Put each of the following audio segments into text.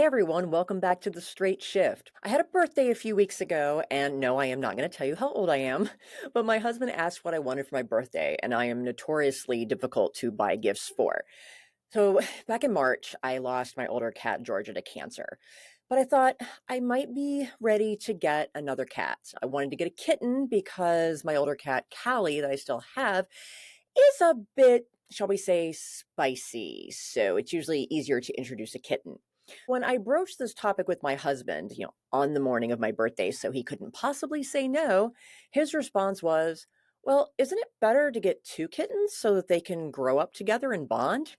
Hey everyone, welcome back to the Straight Shift. I had a birthday a few weeks ago, and no, I am not going to tell you how old I am, but my husband asked what I wanted for my birthday, and I am notoriously difficult to buy gifts for. So back in March, I lost my older cat, Georgia, to cancer. But I thought I might be ready to get another cat. I wanted to get a kitten because my older cat, Callie, that I still have, is a bit, shall we say, spicy. So it's usually easier to introduce a kitten. When I broached this topic with my husband, on the morning of my birthday, so he couldn't possibly say no, his response was, well, isn't it better to get two kittens so that they can grow up together and bond?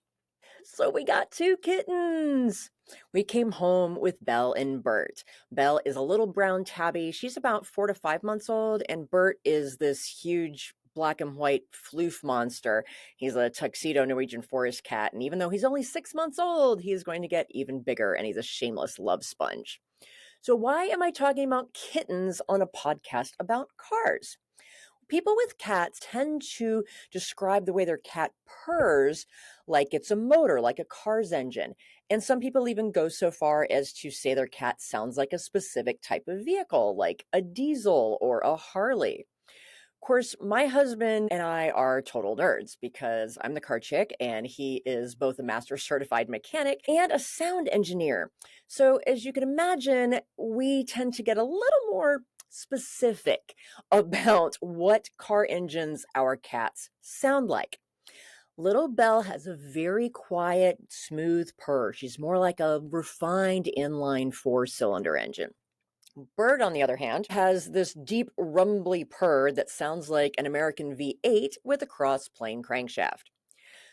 So we got two kittens. We came home with Belle and Bert. Belle is a little brown tabby. She's about 4 to 5 months old, and Bert is this huge black and white floof monster. He's a tuxedo Norwegian forest cat, and even though he's only 6 months old, he is going to get even bigger, and he's a shameless love sponge. So why am I talking about kittens on a podcast about cars? People with cats tend to describe the way their cat purrs like it's a motor, like a car's engine. And some people even go so far as to say their cat sounds like a specific type of vehicle, like a diesel or a Harley. Of course, my husband and I are total nerds because I'm the car chick and he is both a master certified mechanic and a sound engineer. So, as you can imagine, we tend to get a little more specific about what car engines our cats sound like. Little Belle has a very quiet, smooth purr. She's more like a refined inline four-cylinder engine. Bird, on the other hand, has this deep, rumbly purr that sounds like an American V8 with a cross-plane crankshaft.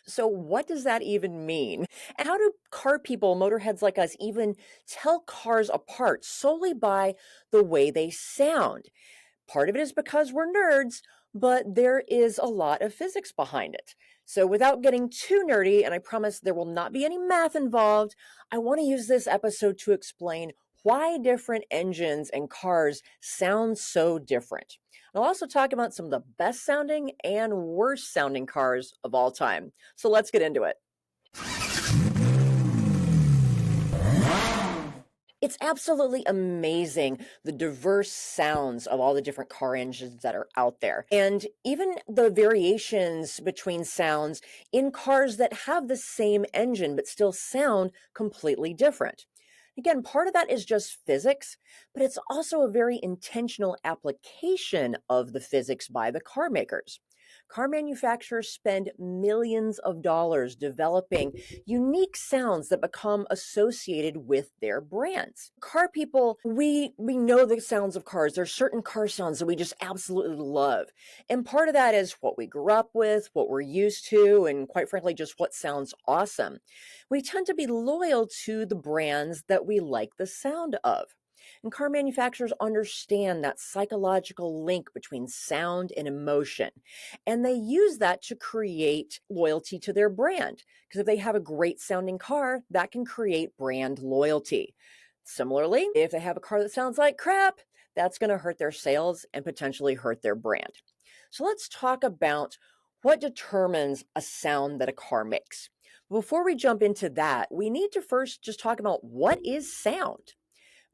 So what does that even mean? And how do car people, motorheads like us, even tell cars apart solely by the way they sound? Part of it is because we're nerds, but there is a lot of physics behind it. So without getting too nerdy, and I promise there will not be any math involved, I want to use this episode to explain why different engines and cars sound so different. I'll also talk about some of the best sounding and worst sounding cars of all time. So let's get into it. It's absolutely amazing the diverse sounds of all the different car engines that are out there. And even the variations between sounds in cars that have the same engine but still sound completely different. Again, part of that is just physics, but it's also a very intentional application of the physics by the car makers. Car manufacturers spend millions of dollars developing unique sounds that become associated with their brands. Car people, we know the sounds of cars. There's certain car sounds that we just absolutely love. And part of that is what we grew up with, what we're used to, and quite frankly, just what sounds awesome. We tend to be loyal to the brands that we like the sound of. And car manufacturers understand that psychological link between sound and emotion. And they use that to create loyalty to their brand. Because if they have a great sounding car, that can create brand loyalty. Similarly, if they have a car that sounds like crap, that's going to hurt their sales and potentially hurt their brand. So let's talk about what determines a sound that a car makes. Before we jump into that, we need to first just talk about what is sound.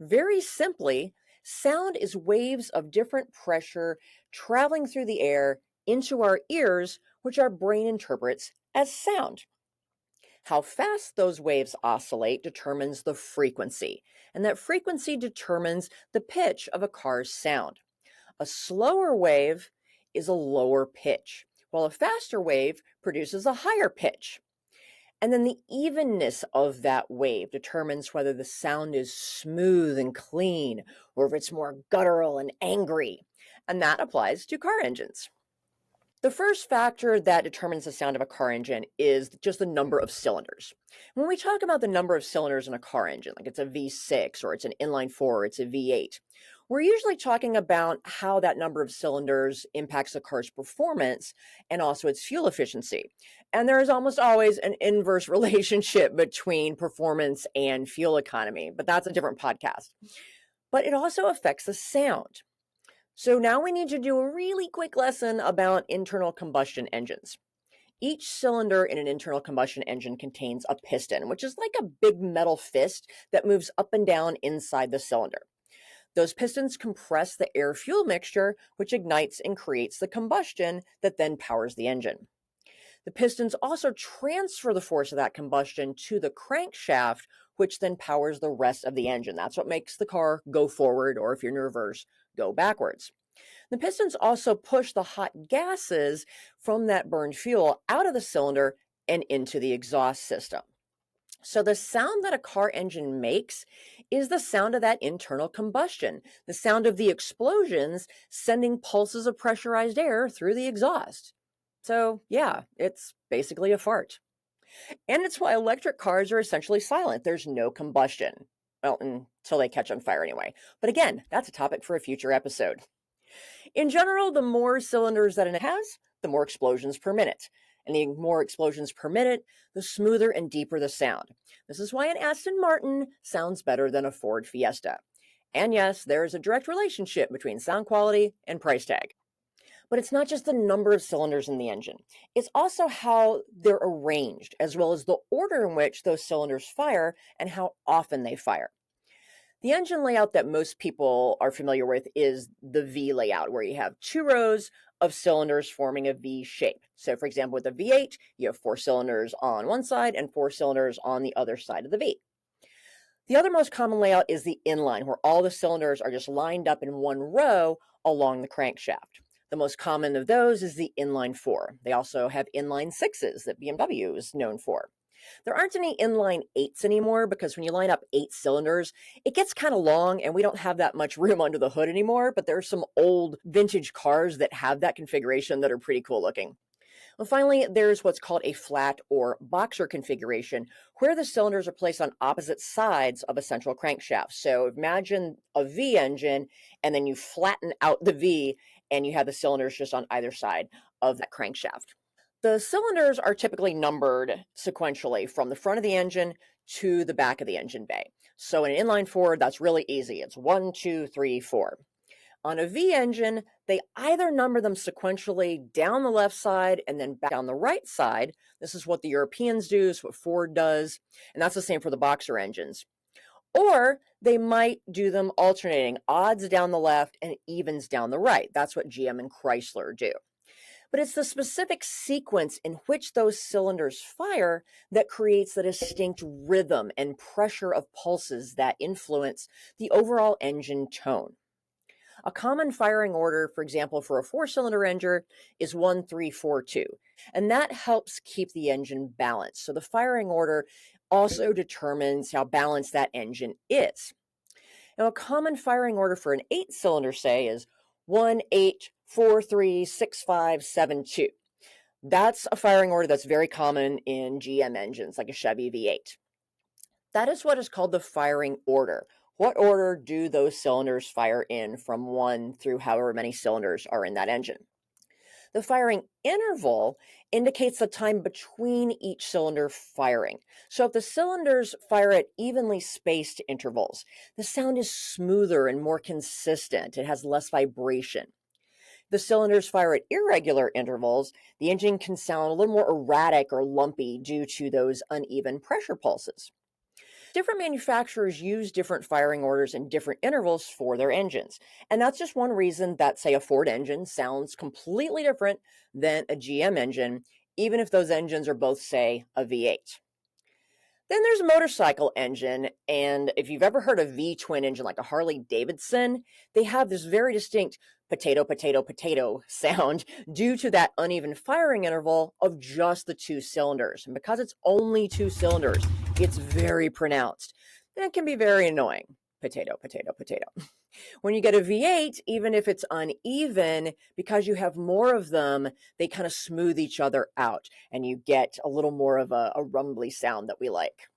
Very simply, sound is waves of different pressure traveling through the air into our ears, which our brain interprets as sound. How fast those waves oscillate determines the frequency, and that frequency determines the pitch of a car's sound. A slower wave is a lower pitch, while a faster wave produces a higher pitch. And then the evenness of that wave determines whether the sound is smooth and clean or if it's more guttural and angry. And that applies to car engines. The first factor that determines the sound of a car engine is just the number of cylinders. When we talk about the number of cylinders in a car engine, like it's a V6 or it's an inline four or it's a V8, we're usually talking about how that number of cylinders impacts the car's performance and also its fuel efficiency. And there is almost always an inverse relationship between performance and fuel economy, but that's a different podcast. But it also affects the sound. So now we need to do a really quick lesson about internal combustion engines. Each cylinder in an internal combustion engine contains a piston, which is like a big metal fist that moves up and down inside the cylinder. Those pistons compress the air-fuel mixture, which ignites and creates the combustion that then powers the engine. The pistons also transfer the force of that combustion to the crankshaft, which then powers the rest of the engine. That's what makes the car go forward, or if you're in reverse, go backwards. The pistons also push the hot gases from that burned fuel out of the cylinder and into the exhaust system. So the sound that a car engine makes is the sound of that internal combustion, the sound of the explosions sending pulses of pressurized air through the exhaust. So yeah, it's basically a fart. And it's why electric cars are essentially silent. There's no combustion. Well, until they catch on fire anyway. But again, that's a topic for a future episode. In general, the more cylinders that it has, the more explosions per minute. And the more explosions per minute, the smoother and deeper the sound. This is why an Aston Martin sounds better than a Ford Fiesta. And yes, there is a direct relationship between sound quality and price tag. But it's not just the number of cylinders in the engine. It's also how they're arranged, as well as the order in which those cylinders fire and how often they fire. The engine layout that most people are familiar with is the V layout, where you have 2 rows of cylinders forming a V shape. So for example, with a V8, you have 4 cylinders on one side and 4 cylinders on the other side of the V. The other most common layout is the inline, where all the cylinders are just lined up in one row along the crankshaft. The most common of those is the inline 4. They also have inline 6s that BMW is known for. There aren't any inline 8s anymore because when you line up 8 cylinders, it gets kind of long and we don't have that much room under the hood anymore, but there are some old vintage cars that have that configuration that are pretty cool looking. Well, finally, there's what's called a flat or boxer configuration, where the cylinders are placed on opposite sides of a central crankshaft. So imagine a V engine, and then you flatten out the V, and you have the cylinders just on either side of that crankshaft. The cylinders are typically numbered sequentially from the front of the engine to the back of the engine bay. So in an inline 4, that's really easy. It's 1, 2, 3, 4. On a V engine, they either number them sequentially down the left side and then back down the right side. This is what the Europeans do, is what Ford does, and that's the same for the boxer engines. Or they might do them alternating, odds down the left and evens down the right. That's what GM and Chrysler do. But it's the specific sequence in which those cylinders fire that creates the distinct rhythm and pressure of pulses that influence the overall engine tone. A common firing order, for example, for a 4-cylinder engine is 1, 3, 4, 2, and that helps keep the engine balanced. So the firing order also determines how balanced that engine is. Now, a common firing order for an 8-cylinder, say, is 1, 8, 4, 3, 6, 5, 7, 2. That's a firing order that's very common in GM engines, like a Chevy V8. That is what is called the firing order. What order do those cylinders fire in from 1 through however many cylinders are in that engine? The firing interval indicates the time between each cylinder firing. So if the cylinders fire at evenly spaced intervals, the sound is smoother and more consistent. It has less vibration. If the cylinders fire at irregular intervals, the engine can sound a little more erratic or lumpy due to those uneven pressure pulses. Different manufacturers use different firing orders and different intervals for their engines. And that's just one reason that, say, a Ford engine sounds completely different than a GM engine, even if those engines are both, say, a V8. Then there's a motorcycle engine, and if you've ever heard a V-twin engine like a Harley Davidson, they have this very distinct potato, potato, potato sound due to that uneven firing interval of just the 2 cylinders. And because it's only 2 cylinders, it's very pronounced. And it can be very annoying. Potato, potato, potato. When you get a V8, even if it's uneven, because you have more of them, they kind of smooth each other out, and you get a little more of a rumbly sound that we like.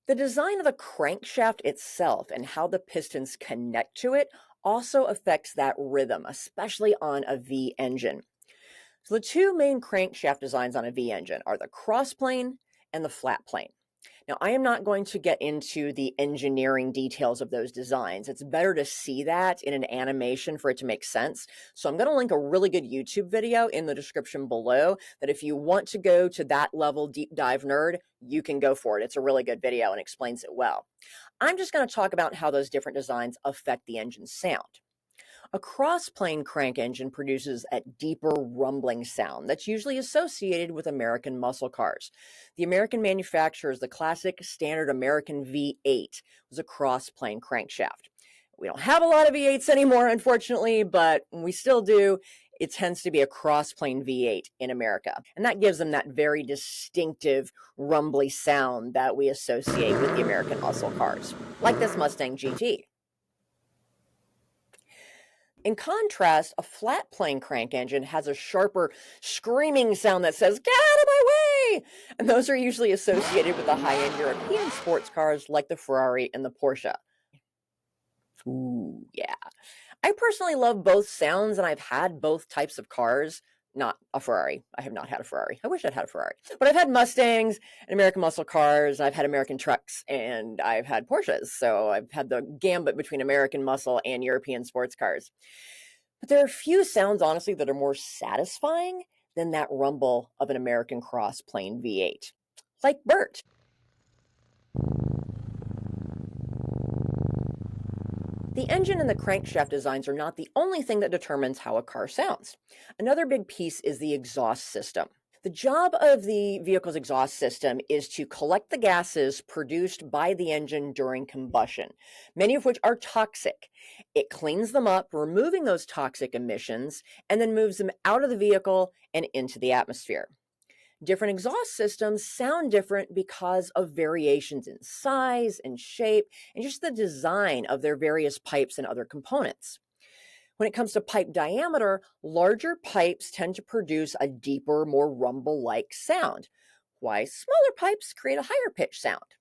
The design of the crankshaft itself and how the pistons connect to it also affects that rhythm, especially on a V engine. So the 2 main crankshaft designs on a V engine are the crossplane and the flat plane. Now, I am not going to get into the engineering details of those designs. It's better to see that in an animation for it to make sense. So I'm going to link a really good YouTube video in the description below that if you want to go to that level deep dive nerd, you can go for it. It's a really good video and explains it well. I'm just going to talk about how those different designs affect the engine's sound. A cross-plane crank engine produces a deeper rumbling sound that's usually associated with American muscle cars. The American manufacturer's, the classic standard American V8, was a cross-plane crankshaft. We don't have a lot of V8s anymore, unfortunately, but we still do. It tends to be a cross-plane V8 in America, and that gives them that very distinctive rumbly sound that we associate with the American muscle cars, like this Mustang GT. In contrast, a flat plane crank engine has a sharper screaming sound that says, "Get out of my way!" And those are usually associated with the high-end European sports cars like the Ferrari and the Porsche. Ooh, yeah. I personally love both sounds, and I've had both types of cars. Not a Ferrari. I have not had a Ferrari. I wish I'd had a Ferrari. But I've had Mustangs and American muscle cars. I've had American trucks, and I've had Porsches. So I've had the gambit between American muscle and European sports cars. But there are few sounds, honestly, that are more satisfying than that rumble of an American cross-plane V8. Like Bert. The engine and the crankshaft designs are not the only thing that determines how a car sounds. Another big piece is the exhaust system. The job of the vehicle's exhaust system is to collect the gases produced by the engine during combustion, many of which are toxic. It cleans them up, removing those toxic emissions, and then moves them out of the vehicle and into the atmosphere. Different exhaust systems sound different because of variations in size and shape and just the design of their various pipes and other components. When it comes to pipe diameter, larger pipes tend to produce a deeper, more rumble-like sound, while smaller pipes create a higher pitch sound.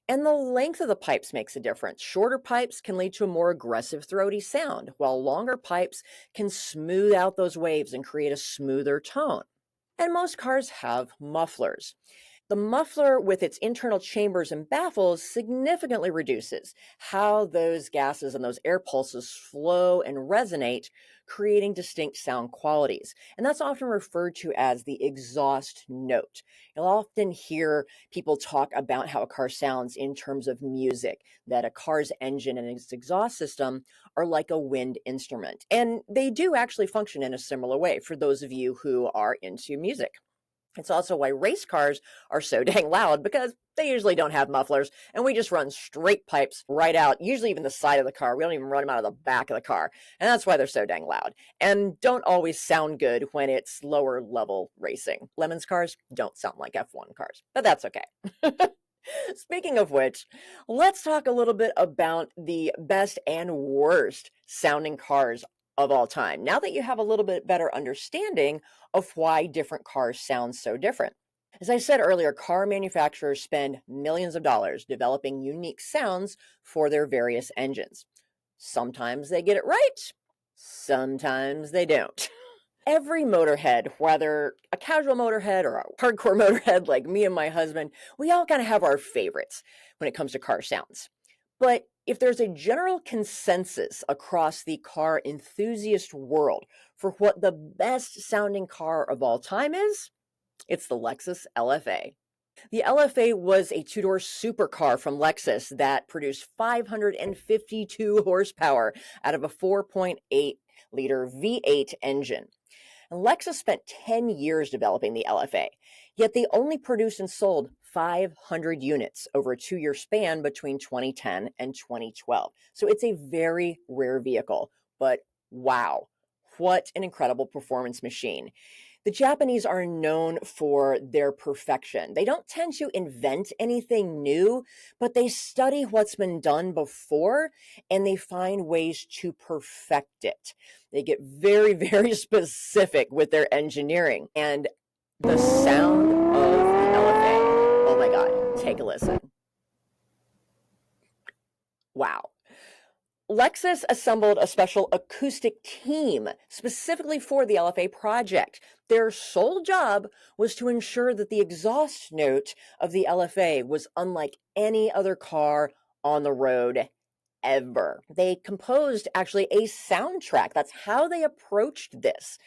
And the length of the pipes makes a difference. Shorter pipes can lead to a more aggressive, throaty sound, while longer pipes can smooth out those waves and create a smoother tone. And most cars have mufflers. The muffler with its internal chambers and baffles significantly reduces how those gases and those air pulses flow and resonate, creating distinct sound qualities. And that's often referred to as the exhaust note. You'll often hear people talk about how a car sounds in terms of music, that a car's engine and its exhaust system are like a wind instrument. And they do actually function in a similar way for those of you who are into music. It's also why race cars are so dang loud, because they usually don't have mufflers, and we just run straight pipes right out, usually even the side of the car. We don't even run them out of the back of the car, and that's why they're so dang loud, and don't always sound good when it's lower level racing. Lemon's cars don't sound like F1 cars, but that's okay. Speaking of which, let's talk a little bit about the best and worst sounding cars of all time, now that you have a little bit better understanding of why different cars sound so different. As I said earlier, car manufacturers spend millions of dollars developing unique sounds for their various engines. Sometimes they get it right, sometimes they don't. Every motorhead, whether a casual motorhead or a hardcore motorhead like me and my husband, we all kind of have our favorites when it comes to car sounds. But if there's a general consensus across the car enthusiast world for what the best sounding car of all time is, it's the Lexus LFA. The LFA was a two-door supercar from Lexus that produced 552 horsepower out of a 4.8-liter V8 engine. And Lexus spent 10 years developing the LFA, yet they only produced and sold 500 units over a 2-year span between 2010 and 2012. So it's a very rare vehicle, but wow, what an incredible performance machine. The Japanese are known for their perfection. They don't tend to invent anything new, but they study what's been done before and they find ways to perfect it. They get very, very specific with their engineering. And the sound of the LFA, oh my God, take a listen. Wow. Lexus assembled a special acoustic team specifically for the LFA project. Their sole job was to ensure that the exhaust note of the LFA was unlike any other car on the road ever. They composed actually a soundtrack. That's how they approached this.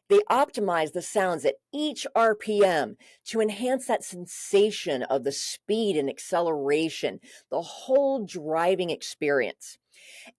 They optimized the sounds at each RPM to enhance that sensation of the speed and acceleration, the whole driving experience.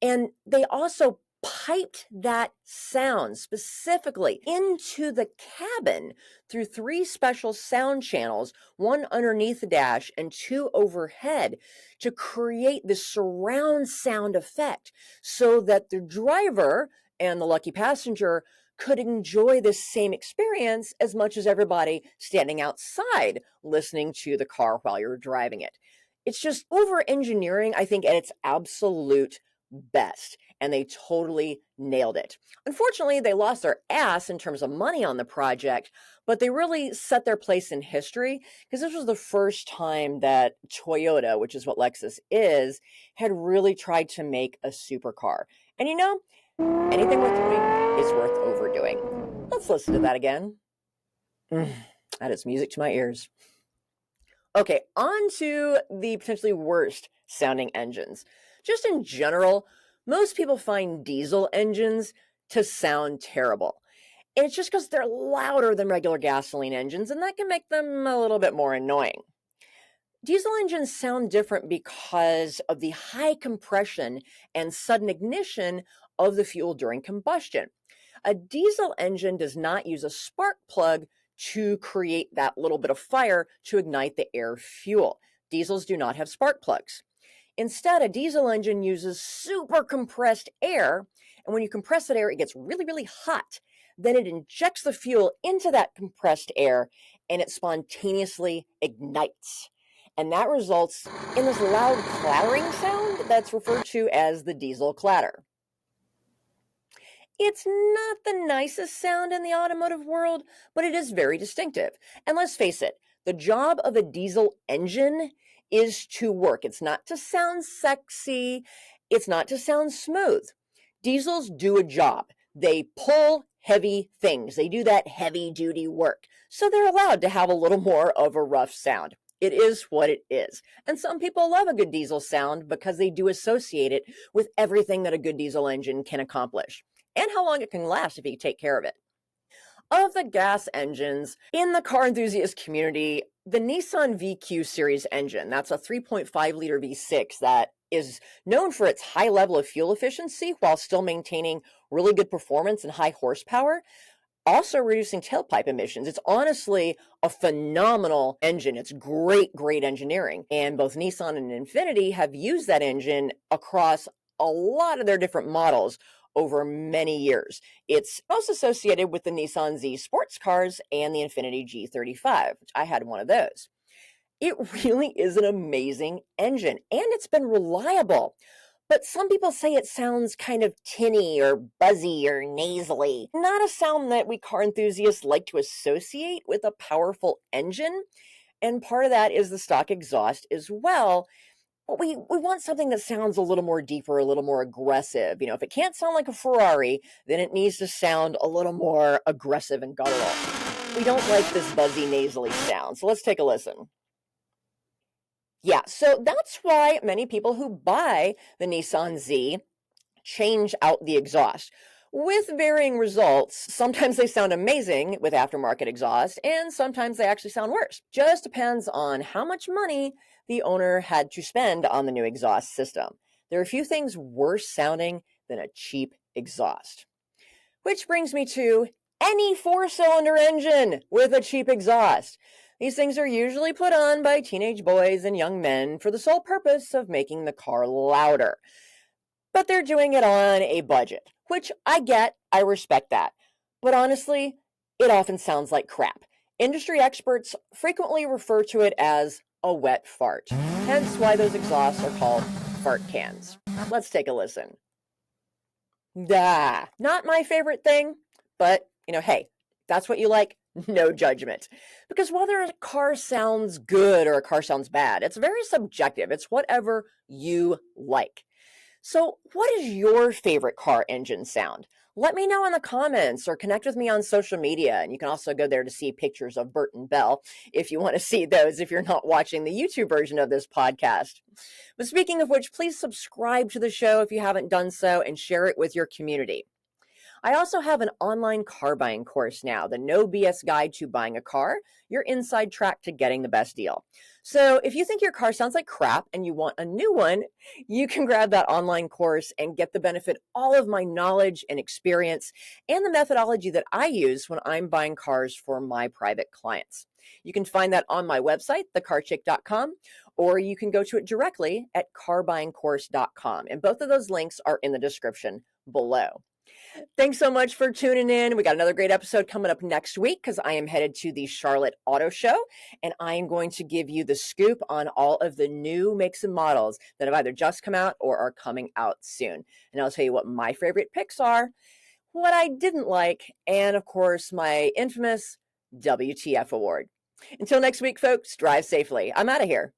And they also piped that sound specifically into the cabin through three special sound channels, one underneath the dash and two overhead, to create this surround sound effect so that the driver and the lucky passenger could enjoy this same experience as much as everybody standing outside listening to the car while you're driving it. It's just over engineering, I think, at its absolute best, and they totally nailed it. Unfortunately, they lost their ass in terms of money on the project, but they really set their place in history because this was the first time that Toyota, which is what Lexus is, had really tried to make a supercar. And you know, anything worth doing is worth overdoing. Let's listen to that again. That is music to my ears. Okay, on to the potentially worst sounding engines. Just in general, most people find diesel engines to sound terrible. And it's just because they're louder than regular gasoline engines, and that can make them a little bit more annoying. Diesel engines sound different because of the high compression and sudden ignition of the fuel during combustion. A diesel engine does not use a spark plug to create that little bit of fire to ignite the air fuel. Diesels do not have spark plugs. Instead, a diesel engine uses super compressed air, and when you compress that air, it gets really, really hot. Then it injects the fuel into that compressed air, and it spontaneously ignites. And that results in this loud clattering sound that's referred to as the diesel clatter. It's not the nicest sound in the automotive world, but it is very distinctive. And let's face it, the job of a diesel engine is to work. It's not to sound sexy. It's not to sound smooth. Diesels do a job. They pull heavy things. They do that heavy duty work. So they're allowed to have a little more of a rough sound. It is what it is. And some people love a good diesel sound because they do associate it with everything that a good diesel engine can accomplish and how long it can last if you take care of it. Of the gas engines in the car enthusiast community, the Nissan VQ series engine, that's a 3.5 liter V6 that is known for its high level of fuel efficiency while still maintaining really good performance and high horsepower, also reducing tailpipe emissions. It's honestly a phenomenal engine. It's great, great engineering. And both Nissan and Infiniti have used that engine across a lot of their different models over many years. It's also associated with the Nissan Z sports cars and the Infiniti G35, which I had one of those. It really is an amazing engine, and it's been reliable. But some people say it sounds kind of tinny or buzzy or nasally. Not a sound that we car enthusiasts like to associate with a powerful engine. And part of that is the stock exhaust as well. But we want something that sounds a little more deeper, a little more aggressive. You know, if it can't sound like a Ferrari, then it needs to sound a little more aggressive and guttural. We don't like this buzzy, nasally sound. So let's take a listen. Yeah, so that's why many people who buy the Nissan Z change out the exhaust. With varying results, sometimes they sound amazing with aftermarket exhaust, and sometimes they actually sound worse. Just depends on how much money the owner had to spend on the new exhaust system. There are a few things worse sounding than a cheap exhaust. Which brings me to any four-cylinder engine with a cheap exhaust. These things are usually put on by teenage boys and young men for the sole purpose of making the car louder. But they're doing it on a budget, which I get, I respect that. But honestly, it often sounds like crap. Industry experts frequently refer to it as a wet fart, hence why those exhausts are called fart cans. Let's take a listen. Not my favorite thing, but, hey, that's what you like, no judgment. Because whether a car sounds good or a car sounds bad, it's very subjective. It's whatever you like. So, what is your favorite car engine sound? Let me know in the comments or connect with me on social media. And you can also go there to see pictures of Bert and Belle if you want to see those if you're not watching the YouTube version of this podcast. But speaking of which, please subscribe to the show if you haven't done so and share it with your community. I also have an online car buying course now, the No BS Guide to Buying a Car, your inside track to getting the best deal. So if you think your car sounds like crap and you want a new one, you can grab that online course and get the benefit all of my knowledge and experience and the methodology that I use when I'm buying cars for my private clients. You can find that on my website, thecarchick.com, or you can go to it directly at carbuyingcourse.com. And both of those links are in the description below. Thanks so much for tuning in. We got another great episode coming up next week because I am headed to the Charlotte Auto Show and I am going to give you the scoop on all of the new makes and models that have either just come out or are coming out soon. And I'll tell you what my favorite picks are, what I didn't like, and of course, my infamous WTF award. Until next week, folks, drive safely. I'm out of here.